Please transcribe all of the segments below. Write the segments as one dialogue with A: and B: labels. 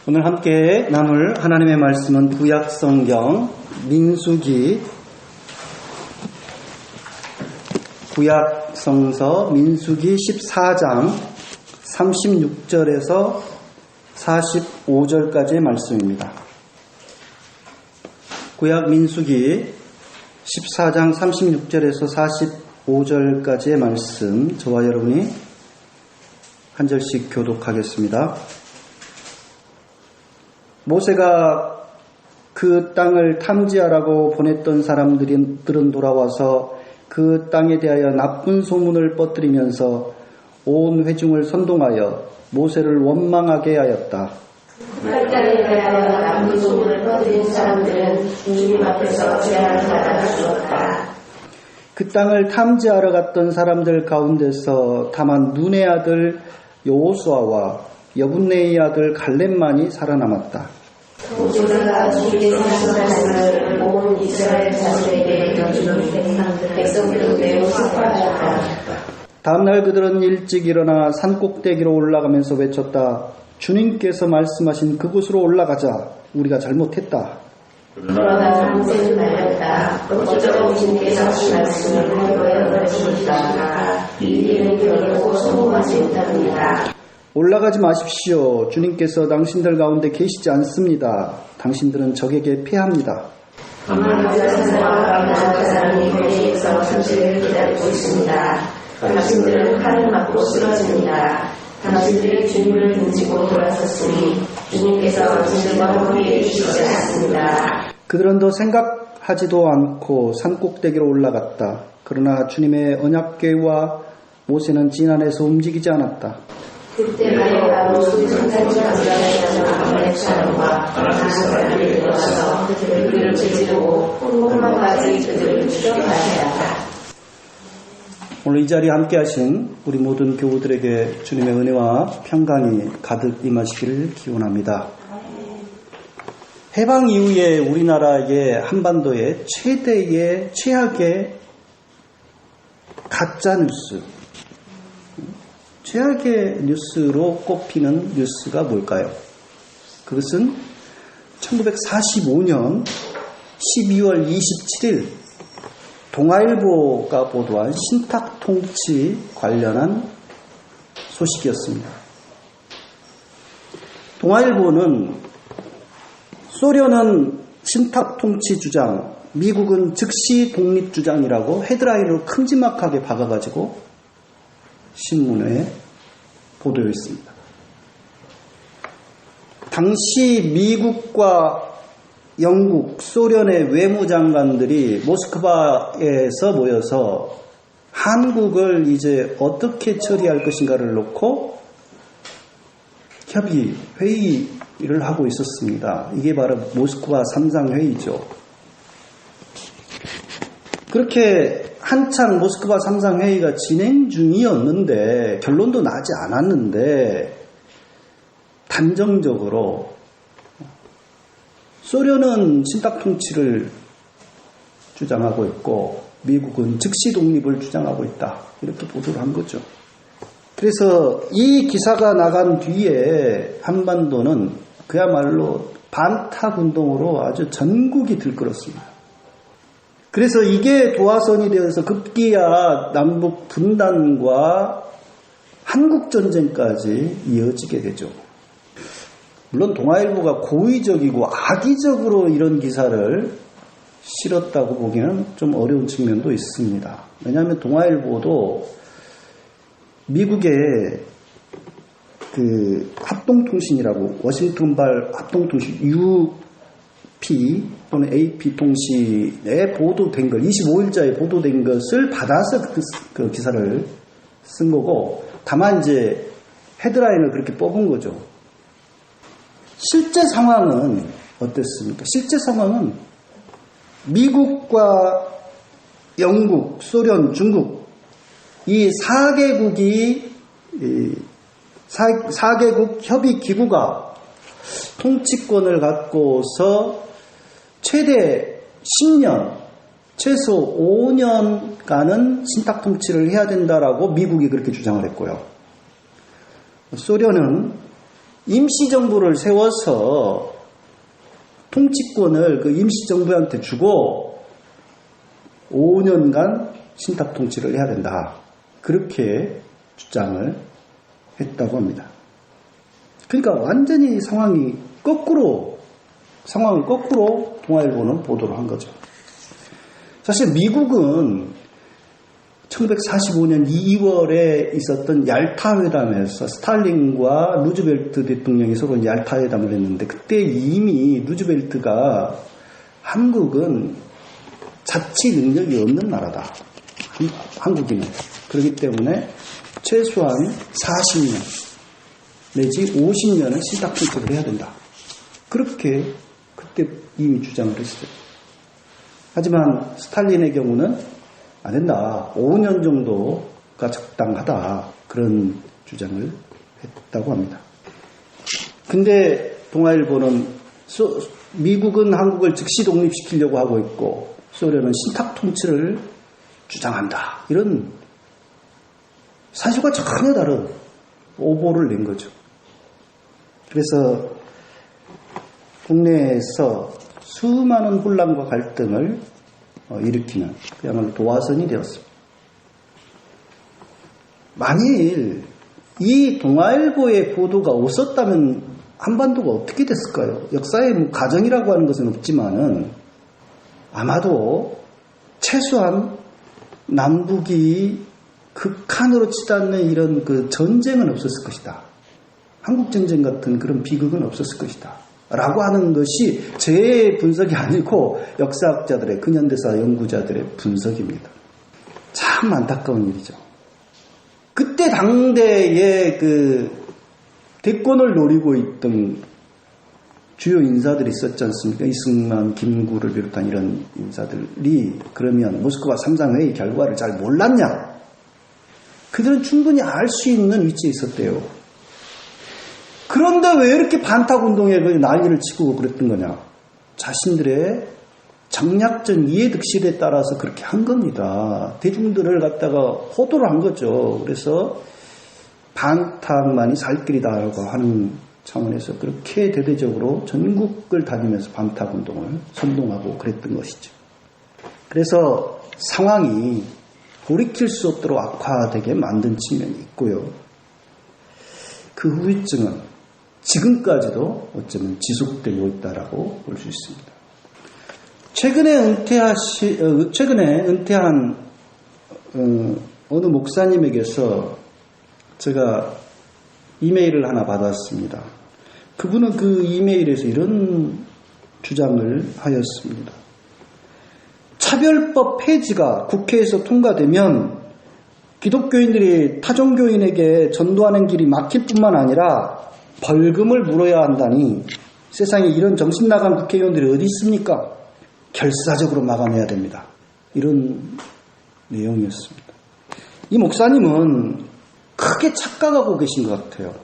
A: 오늘 함께 나눌 하나님의 말씀은 구약성경 민수기 구약성서 민수기 14장 36절에서 45절까지의 말씀입니다. 구약 민수기 14장 36절에서 45절까지의 말씀, 저와 여러분이 한 절씩 교독하겠습니다. 모세가 그 땅을 탐지하라고 보냈던 사람들은 돌아와서 그 땅에 대하여 나쁜 소문을 퍼뜨리면서 온 회중을 선동하여 모세를 원망하게 하였다.
B: 그 땅에 대하여 나쁜 소문을 퍼뜨린 사람들은 주님 앞에서 재앙을 받아 주었다.
A: 그 땅을 탐지하러 갔던 사람들 가운데서 다만 눈의 아들 여호수아와 여분네의 아들 갈렙만이 살아남았다.
B: 모세가 주께서 하신 말씀을 온 이스라엘 자손에게 전해주는 백성들은 매우 슬퍼하였다.
A: 다음날 그들은 일찍 일어나 산꼭대기로 올라가면서 외쳤다. 주님께서 말씀하신 그곳으로 올라가자. 우리가 잘못했다.
B: 그러나 모세는 말했다. 어쩌고 주님께서 하신 말씀을 하여 가르치시다가 이 일은 결코 성공하지 못합니다.
A: 올라가지 마십시오. 주님께서 당신들 가운데 계시지 않습니다. 당신들은 적에게 패합니다.
B: 다만 여자사람과 남자사람이 거기에서 당신을 기다리고 있습니다. 당신들은 칼을 맞고 쓰러집니다. 당신들이 주님을 등지고 돌아섰으니 주님께서 당신들과 함께 계시지 않습니다.
A: 그들은 더 생각하지도 않고 산꼭대기로 올라갔다. 그러나 주님의 언약궤와 모세는 진안에서 움직이지 않았다.
B: 그때 마리아가 모든 천사님과 아말렉 사람과 가나안 사람들이 들어와서 그들을 찢고 홍만까지 그들을 추격하게 하였다.
A: 오늘 이 자리에 함께 하신 우리 모든 교우들에게 주님의 은혜와 평강이 가득 임하시기를 기원합니다. 해방 이후에 우리나라의 한반도의 최대의 최악의 가짜뉴스, 최악의 뉴스로 꼽히는 뉴스가 뭘까요? 그것은 1945년 12월 27일 동아일보가 보도한 신탁통치 관련한 소식이었습니다. 동아일보는 소련은 신탁통치 주장, 미국은 즉시 독립 주장이라고 헤드라인으로 큼지막하게 박아가지고 신문에 보도했습니다. 당시 미국과 영국, 소련의 외무장관들이 모스크바에서 모여서 한국을 이제 어떻게 처리할 것인가를 놓고 협의, 회의를 하고 있었습니다. 이게 바로 모스크바 3상 회의죠. 그렇게 한창 모스크바 3상 회의가 진행 중이었는데 결론도 나지 않았는데 단정적으로 소련은 신탁통치를 주장하고 있고 미국은 즉시 독립을 주장하고 있다. 이렇게 보도를 한 거죠. 그래서 이 기사가 나간 뒤에 한반도는 그야말로 반탁운동으로 아주 전국이 들끓었습니다. 그래서 이게 도화선이 되어서 급기야 남북 분단과 한국전쟁까지 이어지게 되죠. 물론 동아일보가 고의적이고 악의적으로 이런 기사를 실었다고 보기에는 좀 어려운 측면도 있습니다. 왜냐하면 동아일보도 미국의 그 합동통신이라고 워싱턴발 합동통신 UP 또는 AP 통신에 보도된 걸 25일자에 보도된 것을 받아서 그 기사를 쓴 거고 다만 이제 헤드라인을 그렇게 뽑은 거죠. 실제 상황은 어땠습니까? 실제 상황은 미국과 영국, 소련, 중국 이 4개국이 4개국 협의 기구가 통치권을 갖고서 최대 10년, 최소 5년간은 신탁 통치를 해야 된다라고 미국이 그렇게 주장을 했고요. 소련은 임시정부를 세워서 통치권을 그 임시정부한테 주고 5년간 신탁통치를 해야 된다. 그렇게 주장을 했다고 합니다. 그러니까 완전히 상황을 거꾸로 동아일보는 보도를 한 거죠. 사실 미국은 1945년 2월에 있었던 얄타 회담에서 스탈린과 루즈벨트 대통령이 서로 얄타 회담을 했는데 그때 이미 루즈벨트가 한국은 자치 능력이 없는 나라다. 한국인은. 그렇기 때문에 최소한 40년 내지 50년은 신탁통치를 해야 된다. 그렇게 그때 이미 주장을 했어요. 하지만 스탈린의 경우는 안 된다. 5년 정도가 적당하다. 그런 주장을 했다고 합니다. 근데 동아일보는 미국은 한국을 즉시 독립시키려고 하고 있고 소련은 신탁통치를 주장한다. 이런 사실과 전혀 다른 오보를 낸 거죠. 그래서 국내에서 수많은 혼란과 갈등을 일으키는 그야말로 도화선이 되었습니다. 만일 이 동아일보의 보도가 없었다면 한반도가 어떻게 됐을까요? 역사의 가정이라고 하는 것은 없지만은 아마도 최소한 남북이 극한으로 치닫는 이런 그 전쟁은 없었을 것이다. 한국전쟁 같은 그런 비극은 없었을 것이다. 라고 하는 것이 제 분석이 아니고 역사학자들의 근현대사 연구자들의 분석입니다. 참 안타까운 일이죠. 그때 당대에 그 대권을 노리고 있던 주요 인사들이 있었지 않습니까? 이승만, 김구를 비롯한 이런 인사들이 그러면 모스크바 3상회의 결과를 잘 몰랐냐? 그들은 충분히 알 수 있는 위치에 있었대요. 그런데 왜 이렇게 반탁운동에 난리를 치고 그랬던 거냐? 자신들의 정략전 이해득실에 따라서 그렇게 한 겁니다. 대중들을 갖다가 호도를 한 거죠. 그래서 반탁만이 살 길이다라고 하는 차원에서 그렇게 대대적으로 전국을 다니면서 반탁운동을 선동하고 그랬던 것이죠. 그래서 상황이 돌이킬 수 없도록 악화되게 만든 측면이 있고요. 그 후유증은 지금까지도 어쩌면 지속되고 있다라고 볼 수 있습니다. 최근에 은퇴한 어느 목사님에게서 제가 이메일을 하나 받았습니다. 그분은 그 이메일에서 이런 주장을 하였습니다. 차별법 폐지가 국회에서 통과되면 기독교인들이 타종교인에게 전도하는 길이 막힐 뿐만 아니라 벌금을 물어야 한다니 세상에 이런 정신 나간 국회의원들이 어디 있습니까? 결사적으로 막아내야 됩니다. 이런 내용이었습니다. 이 목사님은 크게 착각하고 계신 것 같아요.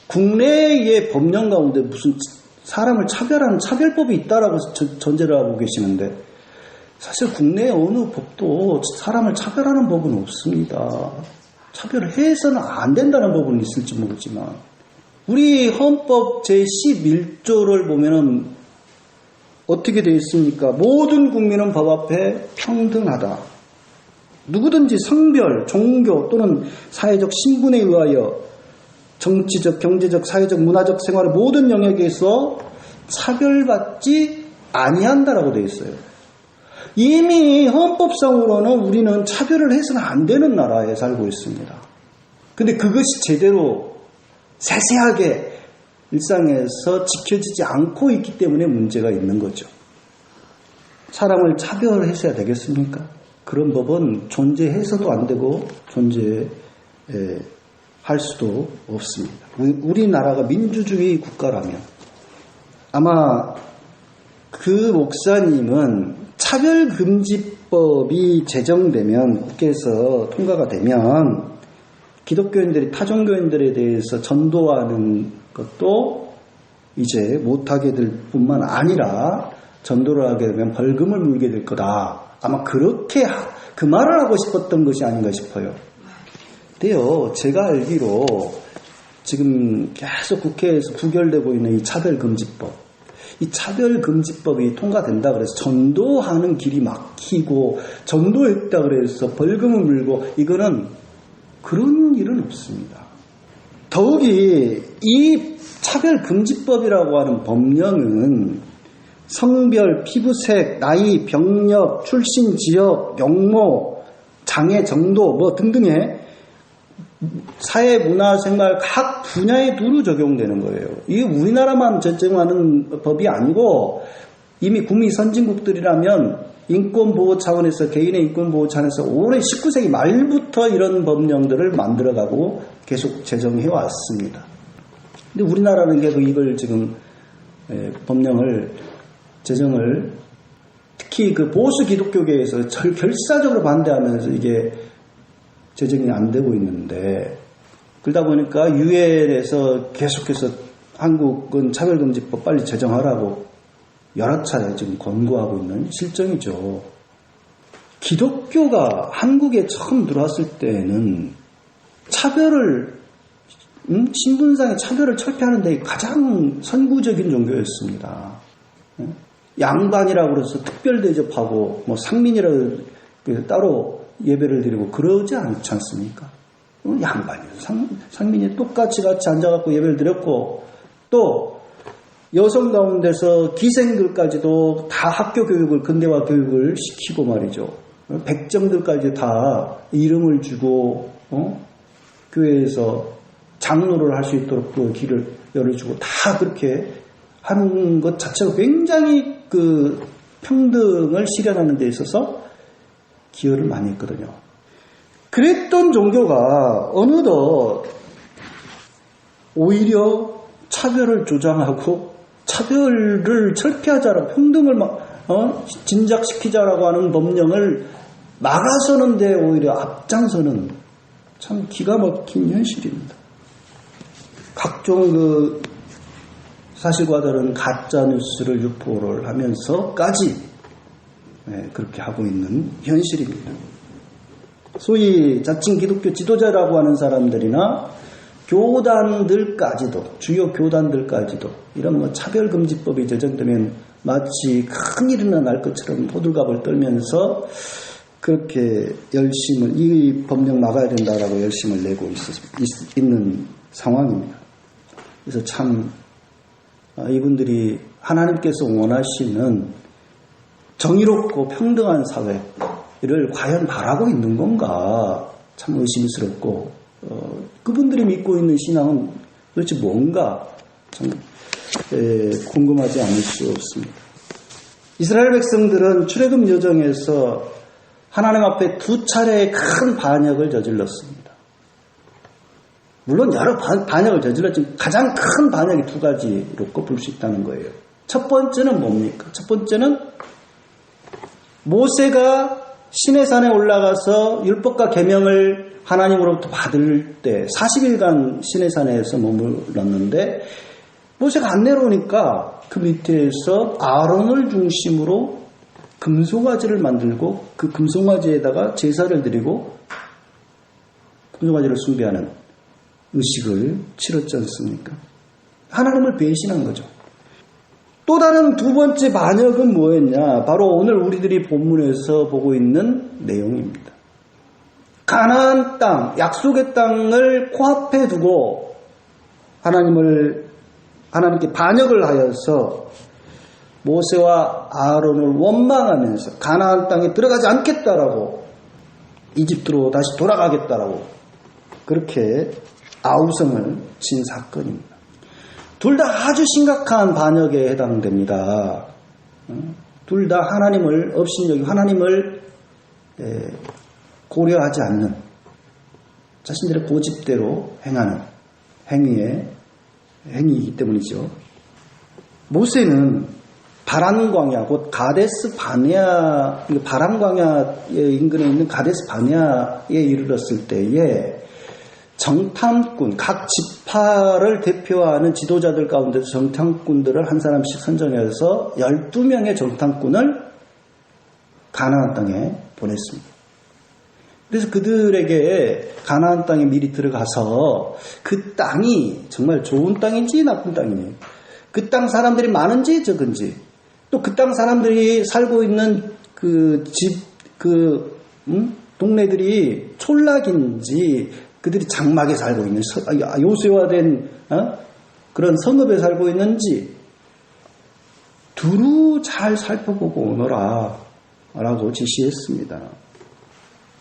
A: 국내의 법령 가운데 무슨 사람을 차별하는 차별법이 있다라고 전제를 하고 계시는데 사실 국내 어느 법도 사람을 차별하는 법은 없습니다. 차별을 해서는 안 된다는 법은 있을지 모르지만 우리 헌법 제11조를 보면은 어떻게 되어 있습니까? 모든 국민은 법 앞에 평등하다. 누구든지 성별, 종교 또는 사회적 신분에 의하여 정치적, 경제적, 사회적, 문화적 생활의 모든 영역에서 차별받지 아니한다라고 되어 있어요. 이미 헌법상으로는 우리는 차별을 해서는 안 되는 나라에 살고 있습니다. 근데 그것이 제대로 세세하게 일상에서 지켜지지 않고 있기 때문에 문제가 있는 거죠. 사람을 차별해서야 되겠습니까? 그런 법은 존재해서도 안 되고 존재할 수도 없습니다. 우리나라가 민주주의 국가라면 아마 그 목사님은 차별금지법이 제정되면 국회에서 통과가 되면 기독교인들이 타종교인들에 대해서 전도하는 것도 이제 못하게 될 뿐만 아니라 전도를 하게 되면 벌금을 물게 될 거다. 아마 그렇게 그 말을 하고 싶었던 것이 아닌가 싶어요. 근데요, 제가 알기로 지금 계속 국회에서 부결되고 있는 이 차별금지법. 이 차별금지법이 통과된다 그래서 전도하는 길이 막히고 전도했다 그래서 벌금을 물고 이거는 그런 일은 없습니다. 더욱이 이 차별금지법이라고 하는 법령은 성별, 피부색, 나이, 병력, 출신 지역, 용모, 장애 정도 뭐 등등의 사회, 문화, 생활 각 분야에 두루 적용되는 거예요. 이게 우리나라만 제정하는 법이 아니고 이미 북미 선진국들이라면 인권보호 차원에서 개인의 인권보호 차원에서 올해 19세기 말부터 이런 법령들을 만들어가고 계속 제정해 왔습니다. 근데 우리나라는 계속 이걸 지금 법령을 제정을 특히 그 보수 기독교계에서 결사적으로 반대하면서 이게 제정이 안 되고 있는데 그러다 보니까 유엔에서 계속해서 한국은 차별금지법 빨리 제정하라고 여러 차례 지금 권고하고 있는 실정이죠. 기독교가 한국에 처음 들어왔을 때는 차별을 신분상의 차별을 철폐하는 데 가장 선구적인 종교였습니다. 양반이라고 그래서 특별 대접하고 뭐 상민이라고 따로 예배를 드리고 그러지 않지 않습니까? 양반이요. 상민이 똑같이 같이 앉아갖고 예배를 드렸고 또 여성 가운데서 기생들까지도 다 학교 교육을 근대화 교육을 시키고 말이죠. 백정들까지 다 이름을 주고 교회에서 장로를 할 수 있도록 그 길을 열어주고 다 그렇게 하는 것 자체가 굉장히 그 평등을 실현하는 데 있어서 기여를 많이 했거든요. 그랬던 종교가 어느덧 오히려 차별을 조장하고 차별을 철폐하자라고 평등을 진작시키자라고 하는 법령을 막아서는 데 오히려 앞장서는 참 기가 막힌 현실입니다. 각종 그 사실과 다른 가짜 뉴스를 유포를 하면서까지 그렇게 하고 있는 현실입니다. 소위 자칭 기독교 지도자라고 하는 사람들이나 교단들까지도 주요 교단들까지도 이런 뭐 차별금지법이 제정되면 마치 큰일이 날 것처럼 호들갑을 떨면서 그렇게 열심을 이 법령 막아야 된다라고 열심을 내고 있는 상황입니다. 그래서 참 이분들이 하나님께서 원하시는 정의롭고 평등한 사회를 과연 바라고 있는 건가 참 의심스럽고 그분들이 믿고 있는 신앙은 도대체 뭔가 참 궁금하지 않을 수 없습니다. 이스라엘 백성들은 출애굽 여정에서 하나님 앞에 두 차례의 큰 반역을 저질렀습니다. 물론 여러 반역을 저질렀지만 가장 큰 반역이 두 가지로 꼽을 수 있다는 거예요. 첫 번째는 뭡니까? 첫 번째는 모세가 시내산에 올라가서 율법과 계명을 하나님으로부터 받을 때 40일간 시내산에서 머물렀는데 모세가 안 내려오니까 그 밑에서 아론을 중심으로 금송아지를 만들고 그 금송아지에다가 제사를 드리고 금송아지를 숭배하는 의식을 치렀지 않습니까? 하나님을 배신한 거죠. 또 다른 두 번째 반역은 뭐였냐? 바로 오늘 우리들이 본문에서 보고 있는 내용입니다. 가나안 땅, 약속의 땅을 코앞에 두고 하나님께 반역을 하여서 모세와 아론을 원망하면서 가나안 땅에 들어가지 않겠다라고 이집트로 다시 돌아가겠다라고 그렇게 아우성을 친 사건입니다. 둘 다 아주 심각한 반역에 해당됩니다. 둘 다 하나님을 업신여기고 하나님을 고려하지 않는 자신들의 고집대로 행하는 행위이기 때문이죠. 모세는 바란 광야, 곧 가데스 바네아, 바란 광야의 인근에 있는 가데스 바네아에 이르렀을 때에 정탐꾼, 각 지파를 대표하는 지도자들 가운데서 정탐꾼들을 한 사람씩 선정해서 12명의 정탐꾼을 가나안 땅에 보냈습니다. 그래서 그들에게 가나안 땅에 미리 들어가서 그 땅이 정말 좋은 땅인지 나쁜 땅이니, 그 땅 사람들이 많은지 적은지, 또 그 땅 사람들이 살고 있는 그 집, 동네들이 촌락인지, 그들이 장막에 살고 있는 요새화된 그런 성읍에 살고 있는지 두루 잘 살펴보고 오너라 라고 지시했습니다.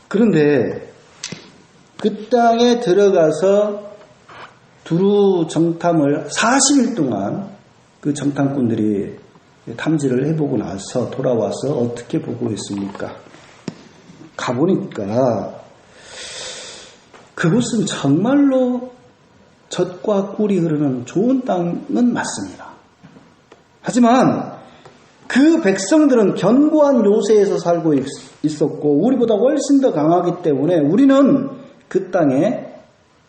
A: 그런데 그 땅에 들어가서 두루 정탐을 40일 동안 그 정탐꾼들이 탐지를 해보고 나서 돌아와서 어떻게 보고했습니까? 가보니까 그곳은 정말로 젖과 꿀이 흐르는 좋은 땅은 맞습니다. 하지만 그 백성들은 견고한 요새에서 살고 있었고 우리보다 훨씬 더 강하기 때문에 우리는 그 땅에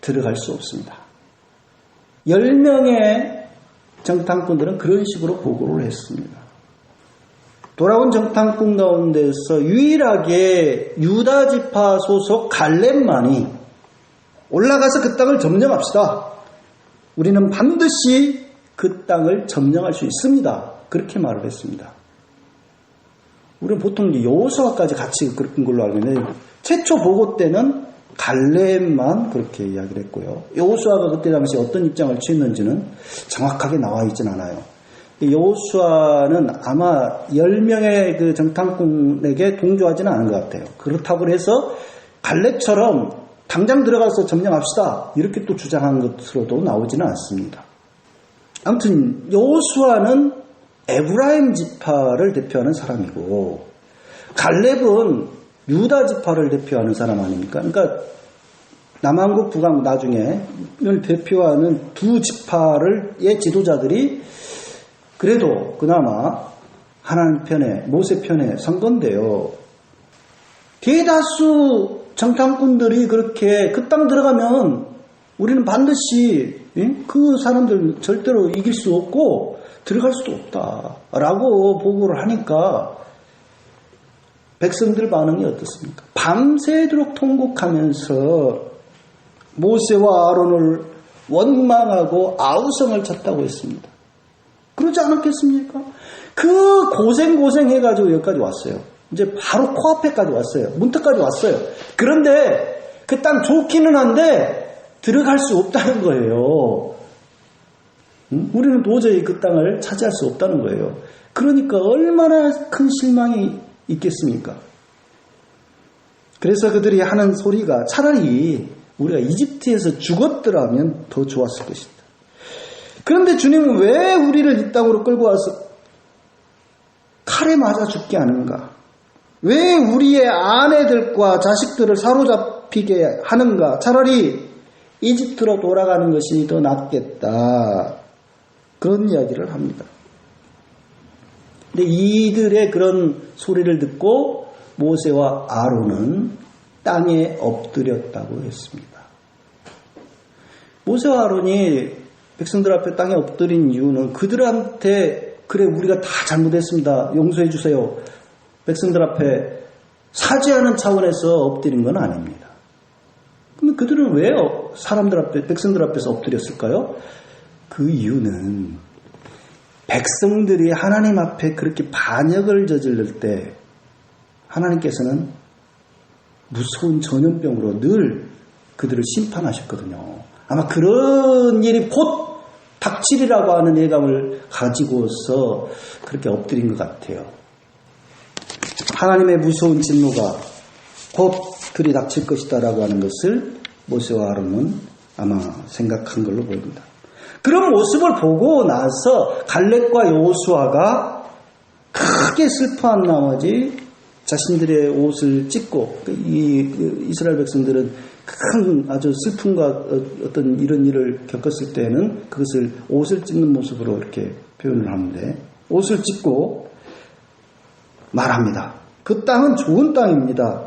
A: 들어갈 수 없습니다. 10명의 정탐꾼들은 그런 식으로 보고를 했습니다. 돌아온 정탐꾼 가운데서 유일하게 유다 지파 소속 갈렙만이 올라가서 그 땅을 점령합시다. 우리는 반드시 그 땅을 점령할 수 있습니다. 그렇게 말을 했습니다. 우리는 보통 여호수아까지 같이 그런 걸로 알고 있는데 최초 보고 때는 갈렙만 그렇게 이야기를 했고요. 여호수아가 그때 당시 어떤 입장을 취했는지는 정확하게 나와 있진 않아요. 여호수아는 아마 10명의 그 정탐꾼에게 동조하지는 않은 것 같아요. 그렇다고 해서 갈렙처럼 당장 들어가서 점령합시다 이렇게 또 주장한 것으로도 나오지는 않습니다. 아무튼 여호수아는 에브라임 지파를 대표하는 사람이고 갈렙은 유다 지파를 대표하는 사람 아닙니까? 그러니까 남한국 북한국 나중에 대표하는 두 지파의 지도자들이 그래도 그나마 하나님 편에 모세 편에 선 건데요. 대다수 정탐꾼들이 그렇게 그 땅 들어가면 우리는 반드시 그 사람들 절대로 이길 수 없고 들어갈 수도 없다라고 보고를 하니까 백성들 반응이 어떻습니까? 밤새도록 통곡하면서 모세와 아론을 원망하고 아우성을 쳤다고 했습니다. 그러지 않았겠습니까? 그 고생해가지고 여기까지 왔어요. 이제 바로 코앞에까지 왔어요. 문턱까지 왔어요. 그런데 그 땅 좋기는 한데 들어갈 수 없다는 거예요. 우리는 도저히 그 땅을 차지할 수 없다는 거예요. 그러니까 얼마나 큰 실망이 있겠습니까? 그래서 그들이 하는 소리가 차라리 우리가 이집트에서 죽었더라면 더 좋았을 것이다. 그런데 주님은 왜 우리를 이 땅으로 끌고 와서 칼에 맞아 죽게 하는가? 왜 우리의 아내들과 자식들을 사로잡히게 하는가? 차라리 이집트로 돌아가는 것이 더 낫겠다. 그런 이야기를 합니다. 근데 이들의 그런 소리를 듣고 모세와 아론은 땅에 엎드렸다고 했습니다. 모세와 아론이 백성들 앞에 땅에 엎드린 이유는 그들한테 그래 우리가 다 잘못했습니다. 용서해 주세요. 백성들 앞에 사죄하는 차원에서 엎드린 건 아닙니다. 그러면 그들은 왜 사람들 앞에 백성들 앞에서 엎드렸을까요? 그 이유는 백성들이 하나님 앞에 그렇게 반역을 저지를 때 하나님께서는 무서운 전염병으로 늘 그들을 심판하셨거든요. 아마 그런 일이 곧 닥치리라고 하는 예감을 가지고서 그렇게 엎드린 것 같아요. 하나님의 무서운 진노가 곧 들이닥칠 것이다라고 하는 것을 모세와 아론은 아마 생각한 걸로 보입니다. 그런 모습을 보고 나서 갈렙과 여호수아가 크게 슬퍼한 나머지 자신들의 옷을 찢고 이 이스라엘 백성들은 큰 아주 슬픔과 어떤 이런 일을 겪었을 때는 그것을 옷을 찢는 모습으로 이렇게 표현을 하는데 옷을 찢고 말합니다. 그 땅은 좋은 땅입니다.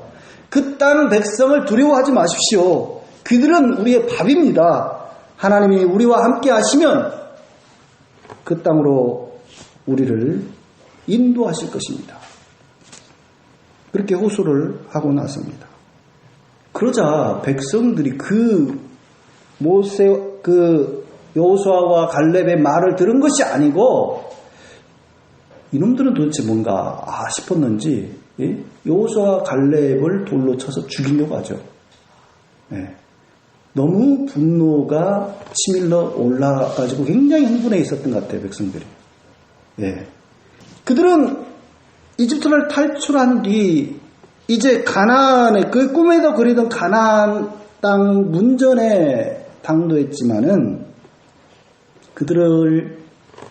A: 그 땅 백성을 두려워하지 마십시오. 그들은 우리의 밥입니다. 하나님이 우리와 함께 하시면 그 땅으로 우리를 인도하실 것입니다. 그렇게 호소를 하고 나섭니다. 그러자 백성들이 여호수아와 갈렙의 말을 들은 것이 아니고 이놈들은 도대체 뭔가 싶었는지 여호수아와 갈렙을 돌로 쳐서 죽이려고 하죠. 예. 너무 분노가 치밀러 올라가지고 굉장히 흥분해 있었던 것 같아요, 백성들이. 예. 그들은 이집트를 탈출한 뒤 이제 가나안의 그 꿈에도 그리던 가나안 땅 문전에 당도했지만은 그들을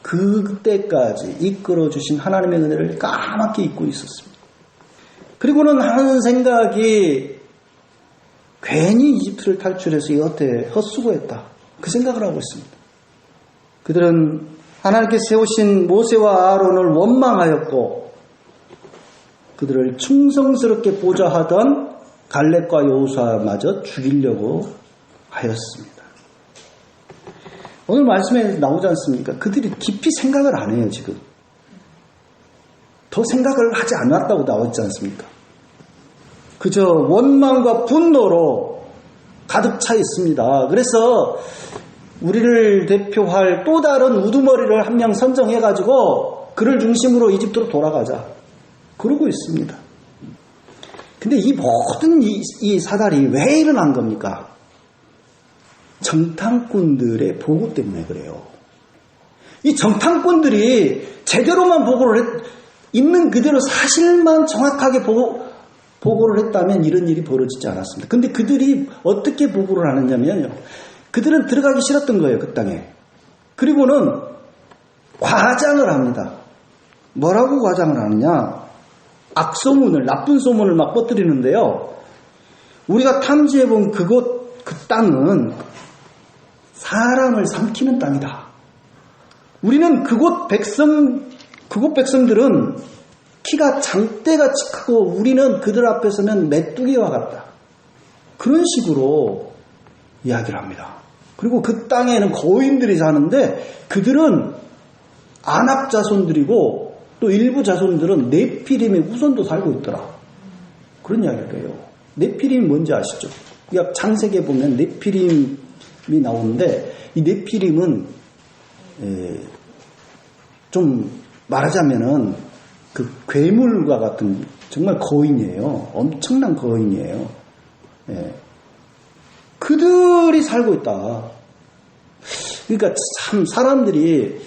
A: 그때까지 이끌어 주신 하나님의 은혜를 까맣게 잊고 있었습니다. 그리고는 하는 생각이 괜히 이집트를 탈출해서 여태 헛수고했다. 그 생각을 하고 있습니다. 그들은 하나님께 세우신 모세와 아론을 원망하였고 그들을 충성스럽게 보좌하던 갈렙과 여호수아마저 죽이려고 하였습니다. 오늘 말씀에 나오지 않습니까? 그들이 깊이 생각을 안 해요, 지금. 더 생각을 하지 않았다고 나오지 않습니까? 그저 원망과 분노로 가득 차 있습니다. 그래서 우리를 대표할 또 다른 우두머리를 한 명 선정해가지고 그를 중심으로 이집트로 돌아가자. 그러고 있습니다. 근데 이 모든 이 사달이 왜 일어난 겁니까? 정탐꾼들의 보고 때문에 그래요. 이 정탐꾼들이 제대로만 보고를 있는 그대로 사실만 정확하게 보고를 했다면 이런 일이 벌어지지 않았습니다. 근데 그들이 어떻게 보고를 하느냐면요. 그들은 들어가기 싫었던 거예요, 그 땅에. 그리고는 과장을 합니다. 뭐라고 과장을 하느냐? 악소문을, 나쁜 소문을 막 퍼뜨리는데요. 우리가 탐지해본 그 땅은 사람을 삼키는 땅이다. 우리는 그곳 백성들은 키가 장대같이 크고 우리는 그들 앞에 서면 메뚜기와 같다. 그런 식으로 이야기를 합니다. 그리고 그 땅에는 거인들이 사는데 그들은 아낙 자손들이고 또 일부 자손들은 네피림의 후손도 살고 있더라. 그런 이야기를 해요. 네피림이 뭔지 아시죠? 창세기에 보면 네피림이 나오는데 이 네피림은 좀 말하자면은 그 괴물과 같은 정말 거인이에요. 엄청난 거인이에요. 예. 그들이 살고 있다. 그러니까 참 사람들이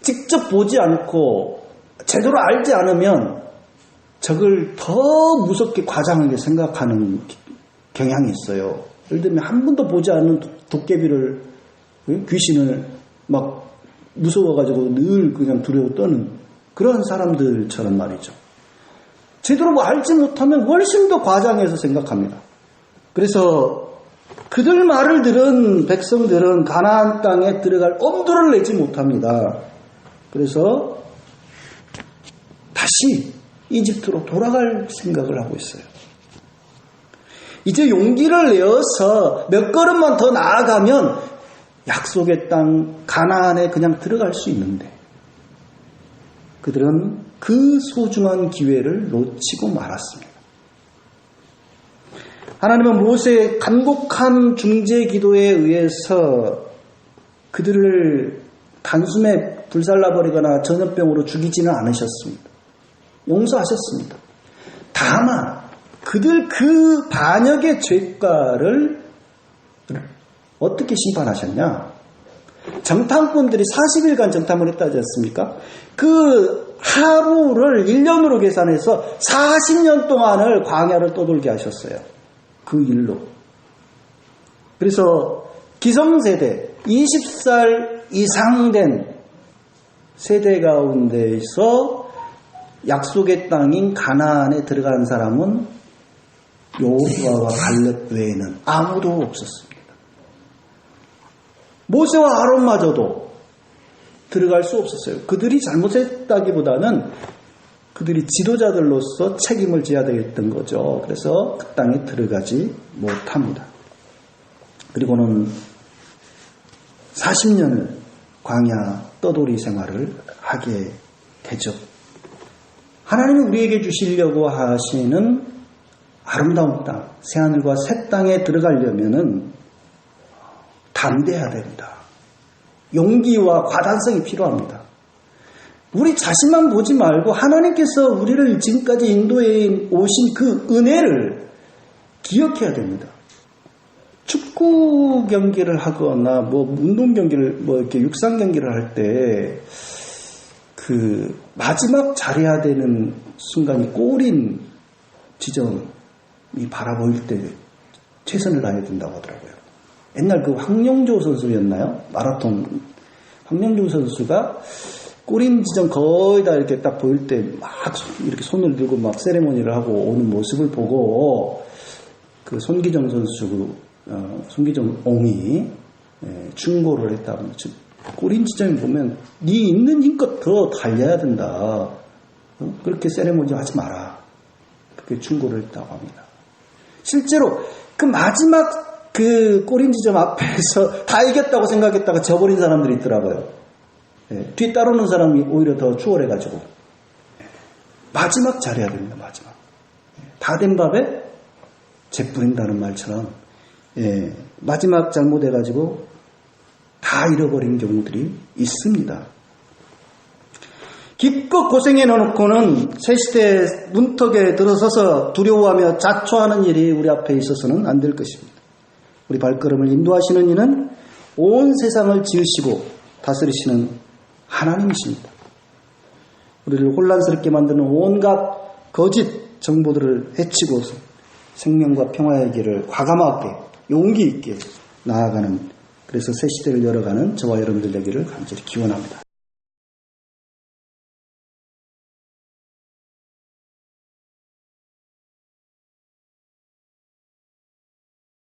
A: 직접 보지 않고 제대로 알지 않으면 적을 더 무섭게 과장하게 생각하는 경향이 있어요. 예를 들면 한 번도 보지 않는 도깨비를, 귀신을 막 무서워가지고 늘 그냥 두려워 떠는 그런 사람들처럼 말이죠. 제대로 뭐 알지 못하면 훨씬 더 과장해서 생각합니다. 그래서 그들 말을 들은 백성들은 가나안 땅에 들어갈 엄두를 내지 못합니다. 그래서 다시 이집트로 돌아갈 생각을 하고 있어요. 이제 용기를 내어서 몇 걸음만 더 나아가면 약속의 땅 가나안에 그냥 들어갈 수 있는데 그들은 그 소중한 기회를 놓치고 말았습니다. 하나님은 모세의 간곡한 중재 기도에 의해서 그들을 단숨에 불살라버리거나 전염병으로 죽이지는 않으셨습니다. 용서하셨습니다. 다만 그들 그 반역의 죄가를 어떻게 심판하셨냐? 정탐꾼들이 40일간 정탐을 했다지 않습니까? 그 하루를 1년으로 계산해서 40년 동안을 광야를 떠돌게 하셨어요. 그 일로. 그래서 기성세대 20살 이상 된 세대 가운데에서 약속의 땅인 가나안에 들어간 사람은 여호수아와 갈렙 외에는 아무도 없었습니다. 모세와 아론마저도 들어갈 수 없었어요. 그들이 잘못했다기보다는 그들이 지도자들로서 책임을 져야 되겠던 거죠. 그래서 그 땅에 들어가지 못합니다. 그리고는 40년을 광야 떠돌이 생활을 하게 되죠. 하나님이 우리에게 주시려고 하시는 아름다운 땅, 새하늘과 새 땅에 들어가려면은 담대해야 됩니다. 용기와 과단성이 필요합니다. 우리 자신만 보지 말고 하나님께서 우리를 지금까지 인도해 오신 그 은혜를 기억해야 됩니다. 축구 경기를 하거나 운동 경기를 이렇게 육상 경기를 할 때 그 마지막 잘해야 되는 순간이 골인 지점이 바라보일 때 최선을 다해야 된다고 하더라고요. 옛날 그 황영조 선수였나요? 마라톤 황영조 선수가 골인 지점 거의 다 이렇게 딱 보일 때 막 이렇게 손을 들고 막 세레모니를 하고 오는 모습을 보고 그 손기정 선수, 손기정 옹이 충고를 했다고. 골인 지점에 보면 네 있는 힘껏 더 달려야 된다. 그렇게 세레모니 하지 마라. 그렇게 충고를 했다고 합니다. 실제로 그 마지막 그 골인 지점 앞에서 다 이겼다고 생각했다가 져버린 사람들이 있더라고요. 뒤 따르는 사람이 오히려 더 추월해가지고 마지막 잘해야 됩니다. 마지막 다 된 밥에 재 뿌린다는 말처럼 마지막 잘못해가지고 다 잃어버린 경우들이 있습니다. 기껏 고생해 놓고는 새시대 문턱에 들어서서 두려워하며 자초하는 일이 우리 앞에 있어서는 안 될 것입니다. 우리 발걸음을 인도하시는 이는 온 세상을 지으시고 다스리시는 하나님이십니다. 우리를 혼란스럽게 만드는 온갖 거짓 정보들을 해치고 생명과 평화의 길을 과감하게 용기 있게 나아가는, 그래서 새 시대를 열어가는 저와 여러분들 되기를 간절히 기원합니다.